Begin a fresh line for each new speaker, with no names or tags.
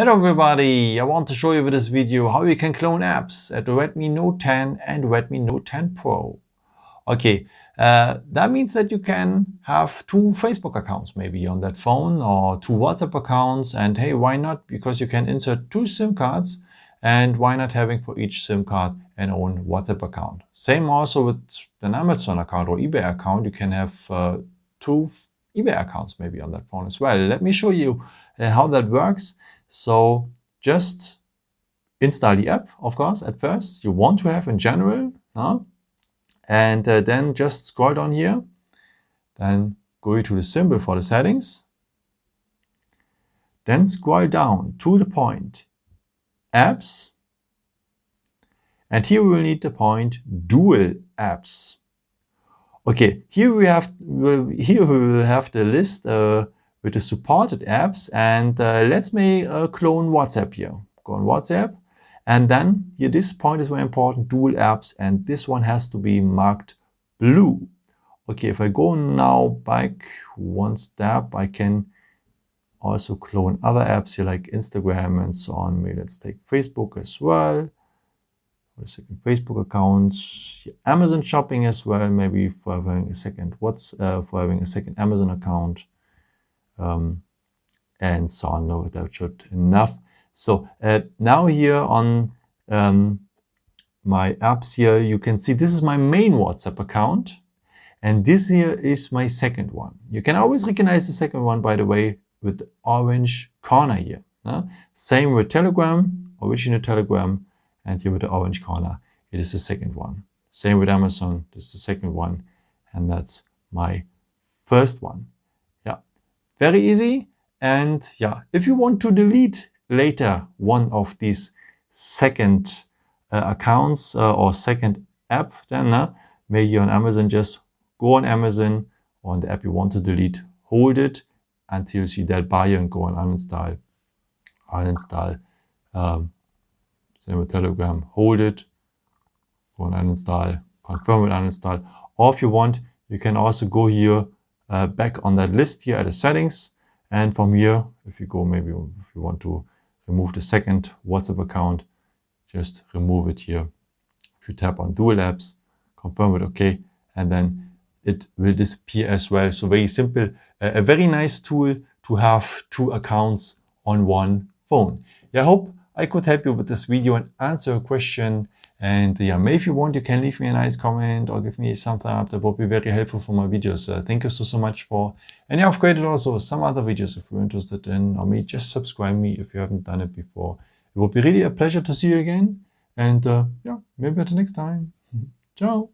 Hello everybody, I want to show you with this video how you can clone apps at the Redmi Note 10 and Redmi Note 10 Pro. Okay, that means that you can have two Facebook accounts maybe on that phone or two WhatsApp accounts, and hey, why not? Because you can insert two SIM cards, and why not having for each SIM card an own WhatsApp account. Same also with an Amazon account or eBay account. You can have two eBay accounts maybe on that phone as well. Let me show you how that works. So just install the app, of course, at first. You want to have in general, and then just scroll down here. Then go to the symbol for the settings. Then scroll down to the point apps. And here we will need the point dual apps. Okay, here we will have the list with the supported apps, and let's make a clone WhatsApp here. Go on WhatsApp, and then here this point is very important, dual apps, and this one has to be marked blue. Okay, if I go now back one step, I can also clone other apps here like Instagram and so on. Maybe let's take Facebook as well. For a second Facebook accounts, Amazon shopping as well, maybe for having a second Amazon account. And so on. No, that should enough. So now here on my apps here, you can see this is my main WhatsApp account, and this here is my second one. You can always recognize the second one, by the way, with the orange corner here. Same with Telegram, original Telegram, and here with the orange corner, it is the second one. Same with Amazon, this is the second one, and that's my first one. Very easy. And yeah, if you want to delete later one of these second accounts or second app, then maybe on Amazon, just go on Amazon on the app you want to delete, hold it until you see that bar and go on uninstall. Same with Telegram, hold it, go on uninstall, confirm with uninstall. Or if you want, you can also go here back on that list here at the settings, and from here, if you go, maybe if you want to remove the second WhatsApp account, just remove it here. If you tap on dual apps, confirm with OK, and then it will disappear as well. So very simple, a very nice tool to have two accounts on one phone. I hope I could help you with this video and answer a question. And maybe if you want, you can leave me a nice comment or give me some thumbs up. That would be very helpful for my videos. Thank you so much for. And I've created also some other videos if you're interested in, or maybe just subscribe me if you haven't done it before. It would be really a pleasure to see you again. And maybe until next time. Ciao.